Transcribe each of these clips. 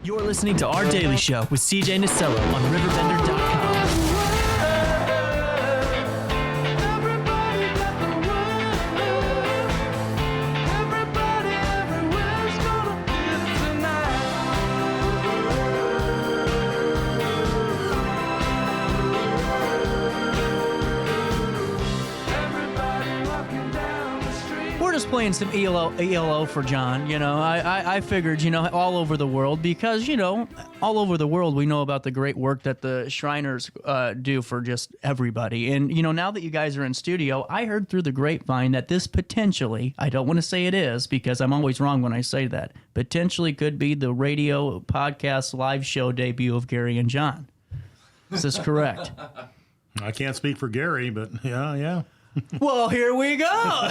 You're listening to Our Daily Show with CJ Nasello on RiverBender.com. Just playing some ELO for John. You know, I figured, all over the world, because, all over the world we know about the great work that the Shriners do for just everybody. And, now that you guys are in studio, I heard through the grapevine that this potentially, I don't want to say it is because I'm always wrong when I say that, potentially could be the radio podcast live show debut of Gary and John. Is this correct? I can't speak for Gary, but yeah. Well, here we go.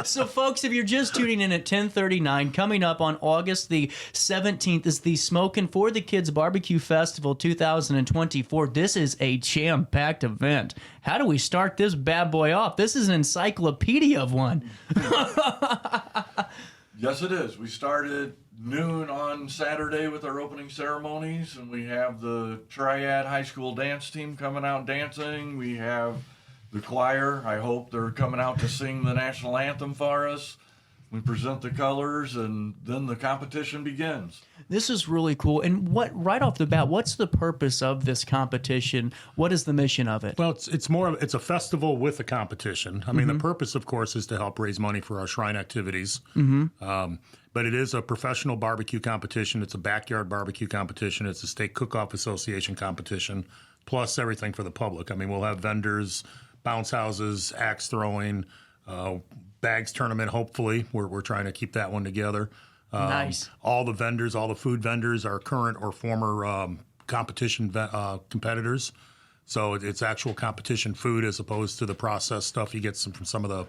So, folks, if you're just tuning in at 10:39, coming up on August the 17th is the Smokin' for the Kids BBQ Festival 2024. This is a jam-packed event. How do we start this bad boy off? This is an encyclopedia of one. Yes, it is. We started noon on Saturday with our opening ceremonies, and we have the Triad High School dance team coming out dancing. We have the choir. I hope they're coming out to sing the national anthem for us. We present the colors, and then the competition begins. This is really cool. And right off the bat, what's the purpose of this competition? What is the mission of it? Well, it's a festival with a competition. I mean, the purpose, of course, is to help raise money for our shrine activities. But it is a professional barbecue competition. It's a backyard barbecue competition. It's a state cook-off association competition, plus everything for the public. I mean, we'll have vendors, bounce houses, axe throwing, bags tournament, hopefully. We're trying to keep that one together. Nice. All the vendors, all the food vendors are current or former competition competitors. So it's actual competition food as opposed to the processed stuff you get from some of the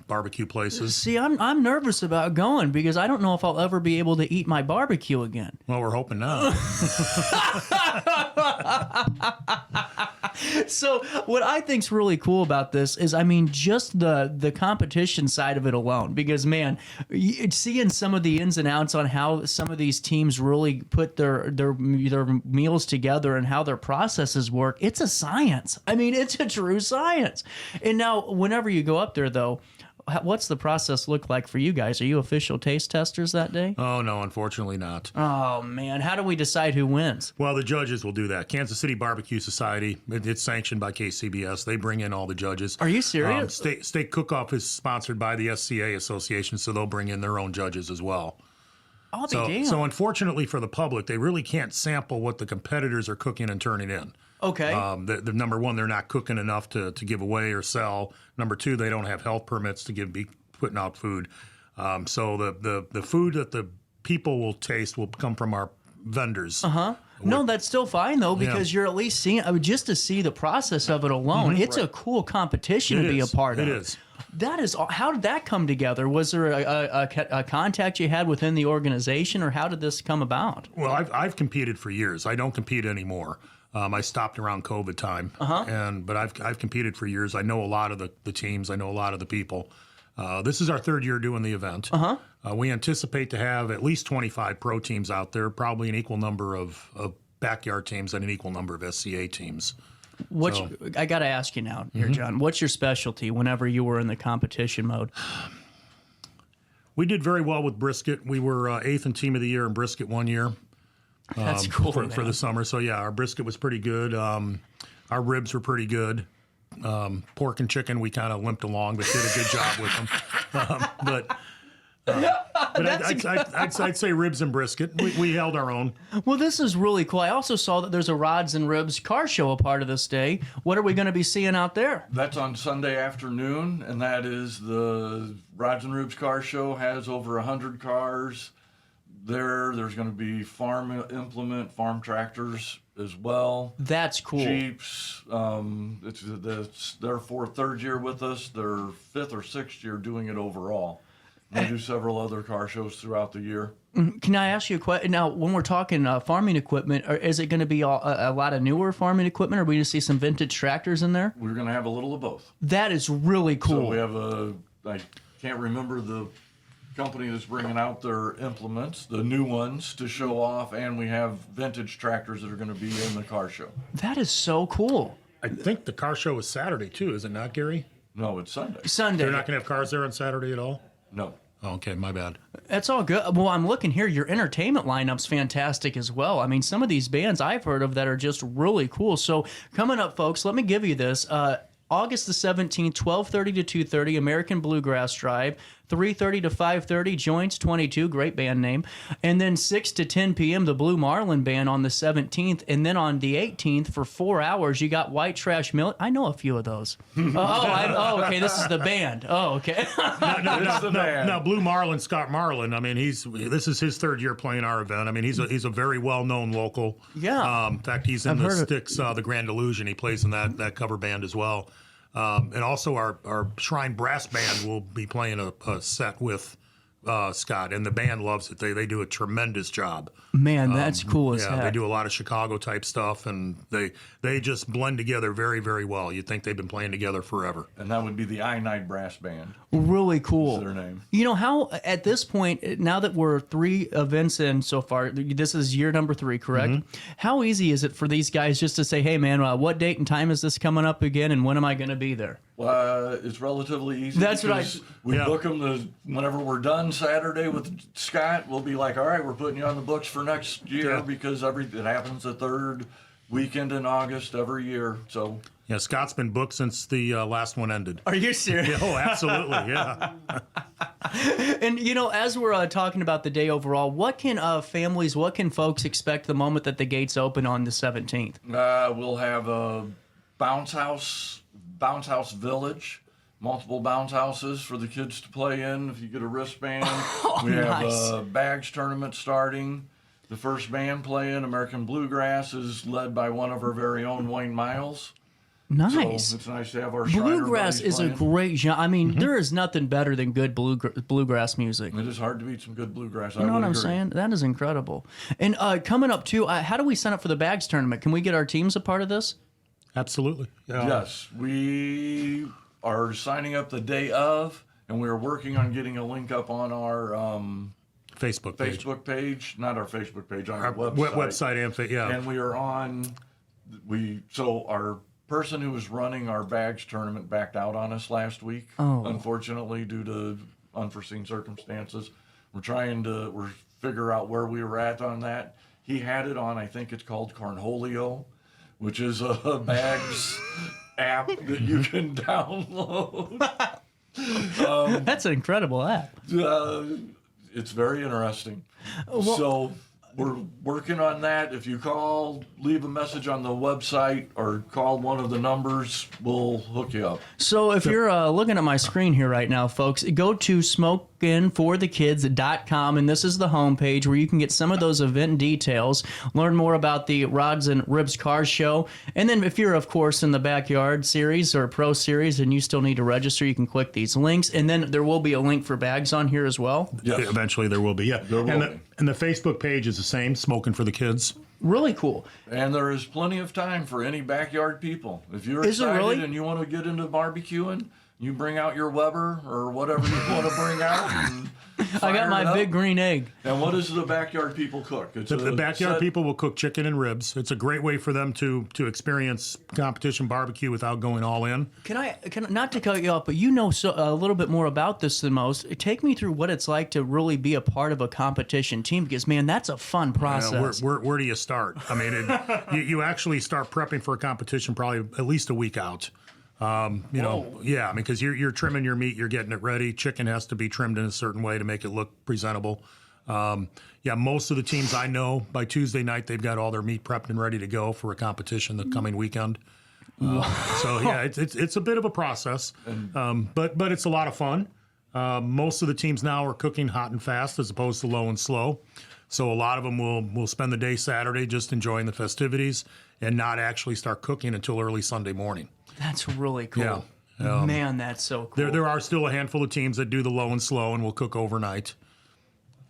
barbecue places. See, I'm nervous about going because I don't know if I'll ever be able to eat my barbecue again. Well, we're hoping not. So what I think's really cool about this is, just the competition side of it alone. Because, man, seeing some of the ins and outs on how some of these teams really put their meals together and how their processes work, it's a science. It's a true science. And now, whenever you go up there, though, what's the process look like for you guys? Are you official taste testers that day? Oh, no, unfortunately not. Oh, man. How do we decide who wins? Well, the judges will do that. Kansas City Barbecue Society, it's sanctioned by KCBS. They bring in all the judges. Are you serious? State Cook-Off is sponsored by the SCA Association, so they'll bring in their own judges as well. Oh, damn. So unfortunately for the public, they really can't sample what the competitors are cooking and turning in. Okay. The number one, they're not cooking enough to give away or sell. Number two, they don't have health permits to be putting out food. So the food that the people will taste will come from our vendors. No, that's still fine, though, because you're at least seeing, just to see the process of it alone, it's a cool competition to be a part of. It is. That is, how did that come together? Was there a contact you had within the organization, or how did this come about? Well, I've competed for years. I don't compete anymore. I stopped around COVID time, but I've competed for years. I know a lot of the teams. I know a lot of the people. This is our third year doing the event. We anticipate to have at least 25 pro teams out there, probably an equal number of backyard teams and an equal number of SCA teams. I got to ask you now here, John, what's your specialty whenever you were in the competition mode? We did very well with brisket. We were 8th in Team of the Year in brisket one year. That's cool, for the summer. So, yeah, our brisket was pretty good. Our ribs were pretty good. Pork and chicken, we kind of limped along, but did a good job with them. But I'd say ribs and brisket. We held our own. Well, this is really cool. I also saw that there's a Rods and Ribs car show a part of this day. What are we going to be seeing out there? That's on Sunday afternoon, and that is the Rods and Ribs car show. Has over 100 cars there. There's going to be farm implement, farm tractors as well. That's cool. Jeeps. It's their third year with us. Their 5th or 6th year doing it overall. They do several other car shows throughout the year. Can I ask you a question? Now, when we're talking farming equipment, is it going to be a lot of newer farming equipment, or are we going to see some vintage tractors in there? We're going to have a little of both. That is really cool. So we have I can't remember the company that's bringing out their implements, the new ones, to show off, and we have vintage tractors that are going to be in the car show. That is so cool. I think the car show is Saturday too, is it not, Gary? No, it's Sunday. Sunday. They're not going to have cars there on Saturday at all? No. Oh, okay, my bad. That's all good. Well, I'm looking here. Your entertainment lineup's fantastic as well. I mean, some of these bands I've heard of that are just really cool. So coming up, folks, let me give you this. August the 17th, 12:30 to 2:30, American Bluegrass Drive. 3:30 to 5:30, Joints 22, great band name. And then 6 to 10 p.m., the Blue Marlin Band on the 17th. And then on the 18th, for 4 hours, you got White Trash Mill. I know a few of those. Okay, this is the band. Oh, okay. Now, Blue Marlin, Scott Marlin, I mean, this is his third year playing our event. I mean, he's a very well-known local. Yeah. In fact, he's in the Styx, the Grand Illusion. He plays in that cover band as well. And also our Shrine Brass Band will be playing a set with Scott, and the band loves it. They do a tremendous job. Man, that's cool as Yeah, heck. they do a lot of Chicago type stuff, and they just blend together very, very well. You'd think they've been playing together forever. And that would be the Ainad Brass Band. Really cool. That's their name. You know how at this point, now that we're 3 events in so far, this is year number 3, correct? Mm-hmm. How easy is it for these guys just to say, "Hey, man, what date and time is this coming up again, and when am I going to be there?" It's relatively easy. That's what because we book them whenever we're done Saturday with Scott. We'll be like, all right, we're putting you on the books for next year because it happens the third weekend in August every year. So Yeah, Scott's been booked since the last one ended. Are you serious? Oh, absolutely, yeah. And as we're talking about the day overall, what can families, what can folks expect the moment that the gates open on the 17th? we'll have a bounce house village. Multiple bounce houses for the kids to play in if you get a wristband. We have nice. a bags tournament starting. The first band playing, American Bluegrass, is led by one of our very own, Wayne Miles. Nice. So it's nice to have our Shriner Bluegrass buddies is a playing. great genre. I mean, there is nothing better than good bluegrass music. It is hard to beat some good bluegrass. You know what I'm saying? That is incredible. And coming up, too, how do we sign up for the bags tournament? Can we get our teams a part of this? Absolutely. Yeah. Yes, we are signing up the day of, and we're working on getting a link up on our Facebook page. not our Facebook page, on our Our website. website, yeah. And we are on. So our person who was running our bags tournament backed out on us last week, unfortunately, due to unforeseen circumstances. We're figure out where we were at on that. He had it on, I think it's called Cornholio, which is a bags app that you can download. That's an incredible app. It's very interesting. So we're working on that. If you leave a message on the website or call one of the numbers, we'll hook you up. So if you're looking at my screen here right now, folks, go to smokinforthekids.com, and this is the homepage where you can get some of those event details, learn more about the Rods and Ribs Car Show, and then if you're, of course, in the Backyard Series or Pro Series and you still need to register, you can click these links, and then there will be a link for bags on here as well. Yes. Eventually there will be, yeah. There will be. And the Facebook page is the same, Smoking for the Kids. Really cool. And there is plenty of time for any backyard people. If you're Is it excited really? and you want to get into barbecuing, you bring out your Weber or whatever you want to bring out. And I got fire it my up. big green egg. And what does the backyard people cook? It's The backyard set- people will cook chicken and ribs. It's a great way for them to experience competition barbecue without going all in. Can I not to cut you off, but you know a little bit more about this than most. Take me through what it's like to really be a part of a competition team, because man, that's a fun process. Where do you start? I mean, you actually start prepping for a competition probably at least a week out. Yeah, I mean, because you're trimming your meat, you're getting it ready. Chicken has to be trimmed in a certain way to make it look presentable. Most of the teams I know, by Tuesday night, they've got all their meat prepped and ready to go for a competition the coming weekend. So yeah, it's a bit of a process, but it's a lot of fun. Most of the teams now are cooking hot and fast as opposed to low and slow. So a lot of them will spend the day Saturday just enjoying the festivities and not actually start cooking until early Sunday morning. That's really cool. Yeah. Man, that's so cool. There are still a handful of teams that do the low and slow and will cook overnight.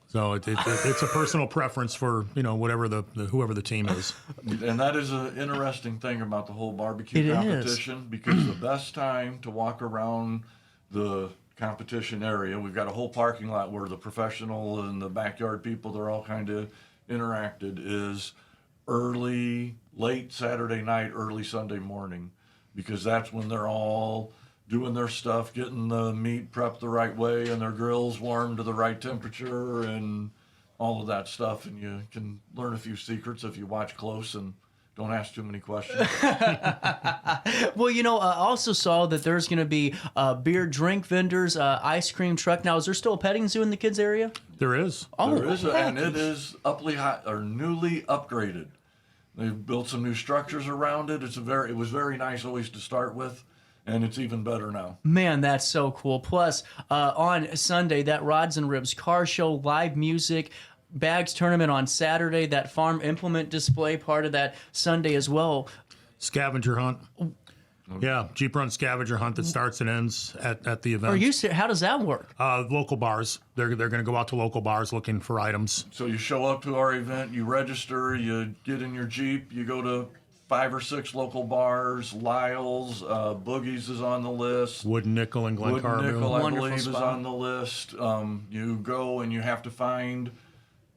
So it's a personal preference for whatever whoever the team is. And that is an interesting thing about the whole barbecue competition, because the best time to walk around the competition area. We've got a whole parking lot where the professional and the backyard people, they're all kind of interacted, is late Saturday night, early Sunday morning, because that's when they're all doing their stuff, getting the meat prepped the right way and their grills warmed to the right temperature and all of that stuff. And you can learn a few secrets if you watch close and don't ask too many questions. Well, I also saw that there's going to be beer, drink vendors, ice cream truck. Now, is there still a petting zoo in the kids area? There is. Oh, There is, and it is newly upgraded. They've built some new structures around it. It was very nice always to start with, and it's even better now. Man, that's so cool. Plus, on Sunday, that Rods and Ribs car show, live music, bags tournament on Saturday, that farm implement display part of that Sunday as well. Scavenger hunt. Yeah, Jeep Run scavenger hunt that starts and ends at the event. How does that work? Local bars. They're going to go out to local bars looking for items. So you show up to our event, you register, you get in your Jeep, you go to 5 or 6 local bars. Lyle's, Boogie's is on the list. Wooden Nickel and Glen Wooden Nickel, Carbon. I Wonderful believe, is spot. on the list. You go and you have to find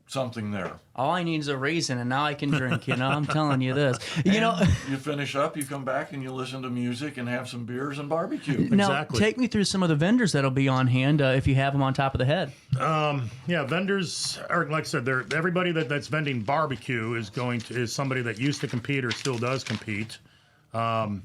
something there. All I need is a raisin, and now I can drink. I'm telling you this. You finish up, you come back, and you listen to music and have some beers and barbecue. Now, Exactly. take me through some of the vendors that'll be on hand if you have them on top of the head. Yeah, vendors are, like I said, everybody that's vending barbecue is somebody that used to compete or still does compete. My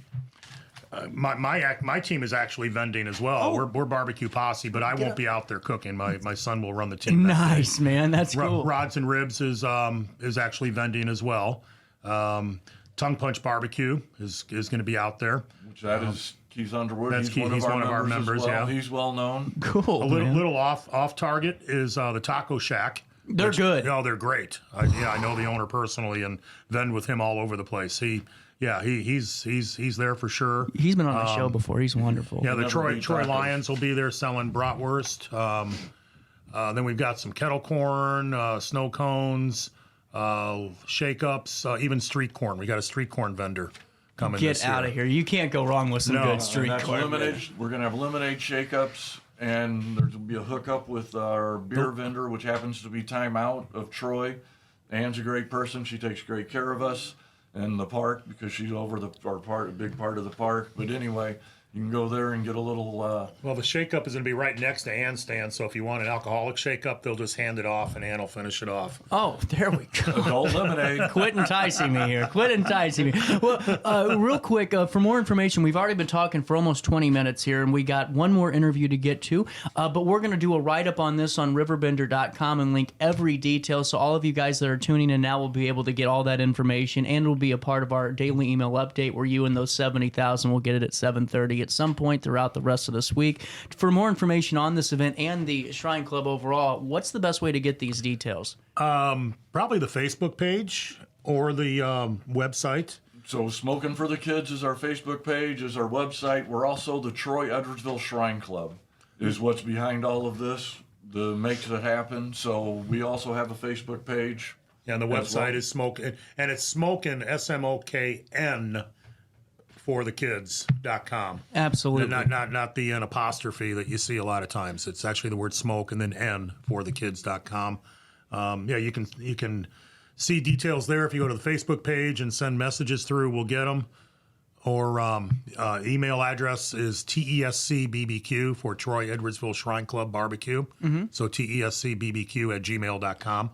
team is actually vending as well. We're barbecue posse, but I won't be out there cooking. My son will run the team. Nice, man. That's cool. Rods and Ribs is actually vending as well. Tongue Punch Barbecue is going to be out there. Which that is Keith Underwood. That's He's one of our members. as well. Yeah, he's well known. Cool, A man. little off target is the Taco Shack. They're good. Oh, they're great. I know the owner personally and vend with him all over the place. He's there for sure. He's been on the show before. He's wonderful. Yeah, the Never Troy beat tacos. Lions will be there selling bratwurst. Then we've got some kettle corn, snow cones, shake-ups, even street corn. We got a street corn vendor coming this Get year. out of here. You can't go wrong with some No. good street And that's corn. lemonade. We're going to have lemonade shake-ups, and there's going to be a hookup with our beer vendor, which happens to be Time Out of Troy. Ann's a great person. She takes great care of us in the park because she's over a big part of the park. But anyway, you can go there and get a little... Well, the shake-up is going to be right next to Ann's stand, so if you want an alcoholic shake-up, they'll just hand it off, and Ann will finish it off. Oh, there we go. adult lemonade. Quit enticing me here. Quit enticing me. Well, real quick, for more information, we've already been talking for almost 20 minutes here, and we got one more interview to get to. But we're going to do a write-up on this on RiverBender.com and link every detail. So all of you guys that are tuning in now will be able to get all that information, and it'll be a part of our daily email update where you and those 70,000 will get it at 7:30 at some point throughout the rest of this week. For more information on this event and the Shrine Club overall, what's the best way to get these details? Probably the Facebook page or the website. So Smoking for the Kids is our Facebook page, is our website. We're also the Troy Edwardsville Shrine Club is what's behind all of this, that makes it happen. So we also have a Facebook page. And the as website well. is Smokin', and it's Smokin', SMOKN, for the kids.com. Absolutely. Not the N apostrophe that you see a lot of times. It's actually the word smoke and then N for the kids.com. You can see details there if you go to the Facebook page and send messages through. We'll get them. Or email address is TESCBBQ for Troy Edwardsville Shrine Club Barbecue. So TESCBBQ@gmail.com.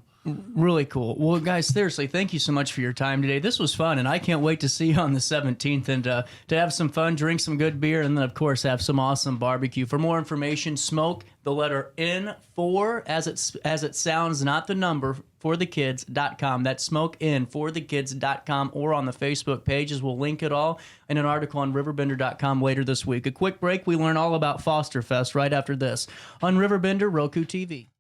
Really cool. Well, guys, seriously, thank you so much for your time today. This was fun, and I can't wait to see you on the 17th and to have some fun, drink some good beer, and then, of course, have some awesome barbecue. For more information, smoke the letter N4 as it sounds, not the number, forthekids.com. That's smokein4thekids.com, or on the Facebook pages. We'll link it all in an article on RiverBender.com later this week. A quick break. We learn all about Foster Fest right after this on RiverBender Roku TV.